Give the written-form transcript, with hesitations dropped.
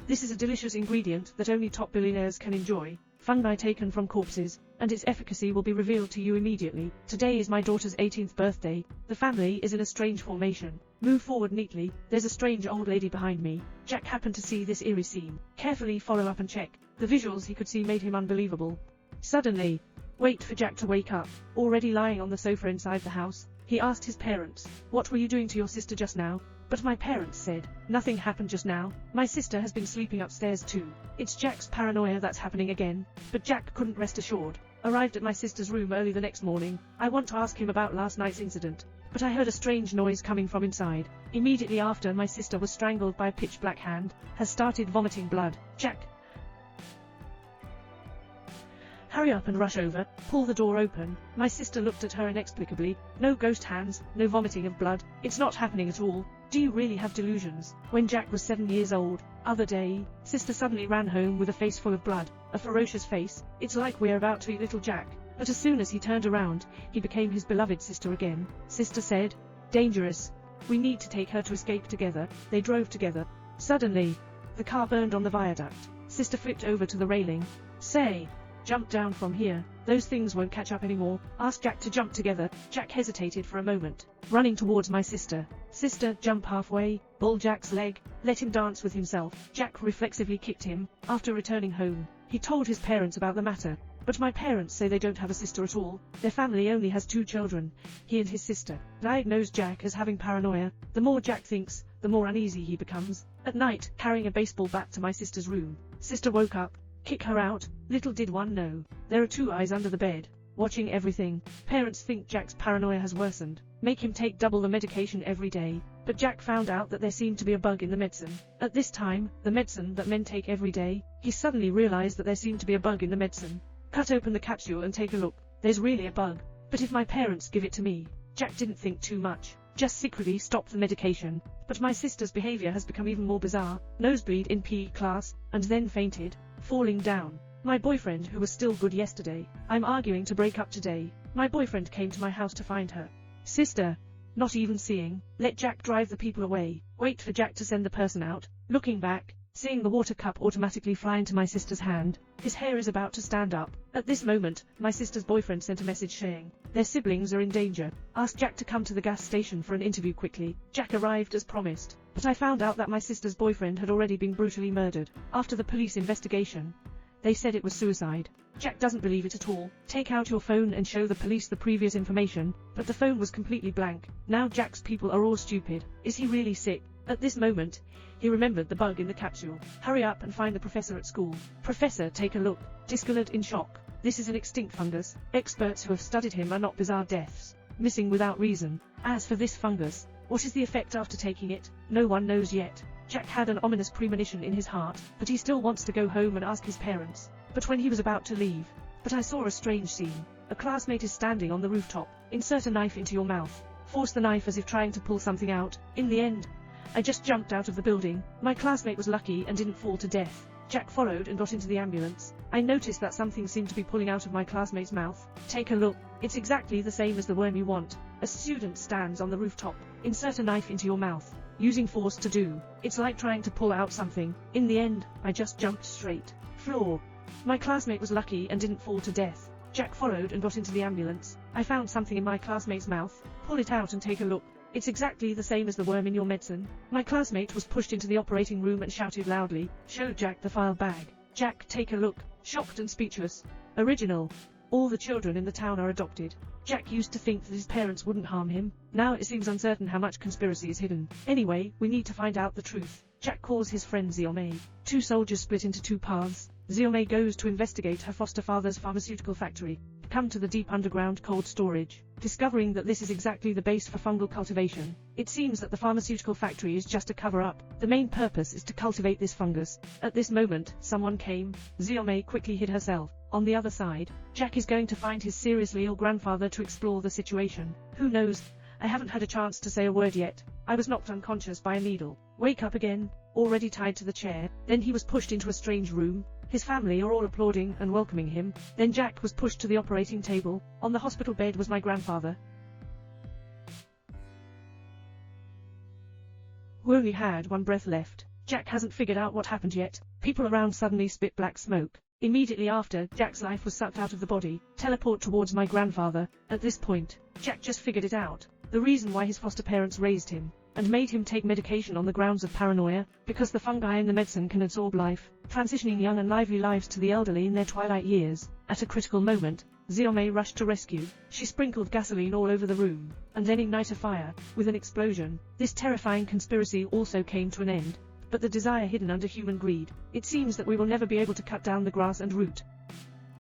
This is a delicious ingredient that only top billionaires can enjoy. Fungi taken from corpses, and its efficacy will be revealed to you immediately. Today is my daughter's 18th birthday. The family is in a strange formation. Move forward neatly. There's a strange old lady behind me. Jack happened to see this eerie scene. Carefully follow up and check. The visuals he could see made him unbelievable. Suddenly, wait for Jack to wake up. Already lying on the sofa inside the house, he asked his parents, "What were you doing to your sister just now?" But my parents said, "Nothing happened just now. My sister has been sleeping upstairs too." It's Jack's paranoia that's happening again. But Jack couldn't rest assured. Arrived at my sister's room early the next morning. I want to ask him about last night's incident, but I heard a strange noise coming from inside. Immediately after, my sister was strangled by a pitch-black hand, has started vomiting blood. Jack, hurry up and rush over, pull the door open. My sister looked at her inexplicably. No ghost hands, no vomiting of blood. It's not happening at all. Do you really have delusions? When Jack was 7 years old, other day, sister suddenly ran home with a face full of blood, a ferocious face. It's like we're about to eat little Jack. But as soon as he turned around, he became his beloved sister again. Sister said, "Dangerous. We need to take her to escape together." They drove together. Suddenly, the car burned on the viaduct. Sister flipped over to the railing. "Say, jump down from here. Those things won't catch up anymore." Asked Jack to jump together. Jack hesitated for a moment, running towards my sister. "Sister, jump halfway." Pull Jack's leg. Let him dance with himself. Jack reflexively kicked him. After returning home, he told his parents about the matter. But my parents say they don't have a sister at all. Their family only has 2 children, he and his sister. Diagnosed Jack as having paranoia. The more Jack thinks, the more uneasy he becomes. At night, carrying a baseball bat to my sister's room. Sister woke up. Kick her out. Little did one know, there are 2 eyes under the bed, watching everything. Parents think Jack's paranoia has worsened, make him take double the medication every day. But Jack found out that there seemed to be a bug in the medicine. At this time, the medicine that men take every day, he suddenly realized that there seemed to be a bug in the medicine. Cut open the capsule and take a look. There's really a bug. But if my parents give it to me, Jack didn't think too much. Just secretly stopped the medication. But my sister's behavior has become even more bizarre. Nosebleed in PE class, and then fainted, falling down. My boyfriend, who was still good yesterday, I'm arguing to break up today. My boyfriend came to my house to find her. Sister, not even seeing. Let Jack drive the people away. Wait for Jack to send the person out. Looking back, seeing the water cup automatically fly into my sister's hand. His hair is about to stand up. At this moment, my sister's boyfriend sent a message saying their siblings are in danger. Asked Jack to come to the gas station for an interview quickly. Jack arrived as promised. But I found out that my sister's boyfriend had already been brutally murdered. After the police investigation, they said it was suicide. Jack doesn't believe it at all. Take out your phone and show the police the previous information. But the phone was completely blank. Now Jack's people are all stupid. Is he really sick? At this moment, he remembered the bug in the capsule. Hurry up and find the professor at school. Professor, take a look. Discolored in shock. This is an extinct fungus. Experts who have studied him are not bizarre deaths, missing without reason. As for this fungus, what is the effect after taking it? No one knows yet. Jack had an ominous premonition in his heart, but he still wants to go home and ask his parents. But when he was about to leave, I saw a strange scene. A classmate is standing on the rooftop. Insert a knife into your mouth. Force the knife as if trying to pull something out. In the end, I just jumped out of the building. My classmate was lucky and didn't fall to death. Jack followed and got into the ambulance. I noticed that something seemed to be pulling out of my classmate's mouth. Take a look. It's exactly the same as the worm you want. A student stands on the rooftop. Insert a knife into your mouth. Using force to do. It's like trying to pull out something. In the end, I just jumped straight. Floor. My classmate was lucky and didn't fall to death. Jack followed and got into the ambulance. I found something in my classmate's mouth. Pull it out and take a look. It's exactly the same as the worm in your medicine. My classmate was pushed into the operating room and shouted loudly. Showed Jack the file bag. Jack, take a look. Shocked and speechless. Original. All the children in the town are adopted. Jack used to think that his parents wouldn't harm him. Now it seems uncertain how much conspiracy is hidden. Anyway, we need to find out the truth. Jack calls his friend Xiaomei. 2 soldiers split into 2 paths. Xiaomei goes to investigate her foster father's pharmaceutical factory. Come to the deep underground cold storage, discovering that this is exactly the base for fungal cultivation. It seems that the pharmaceutical factory is just a cover-up. The main purpose is to cultivate this fungus. At this moment, someone came. Xiaomei quickly hid herself. On the other side, Jack is going to find his seriously ill grandfather to explore the situation. Who knows? I haven't had a chance to say a word yet. I was knocked unconscious by a needle. Wake up again. Already tied to the chair. Then he was pushed into a strange room. His family are all applauding and welcoming him. Then Jack was pushed to the operating table. On the hospital bed was my grandfather, who only had 1 breath left. Jack hasn't figured out what happened yet. People around suddenly spit black smoke. Immediately after, Jack's life was sucked out of the body. Teleport towards my grandfather. At this point, Jack just figured it out. The reason why his foster parents raised him and made him take medication on the grounds of paranoia, because the fungi in the medicine can absorb life, transitioning young and lively lives to the elderly in their twilight years. At a critical moment, Xiaomei rushed to rescue. She sprinkled gasoline all over the room, and then ignite a fire. With an explosion, this terrifying conspiracy also came to an end. But the desire hidden under human greed, it seems that we will never be able to cut down the grass and root.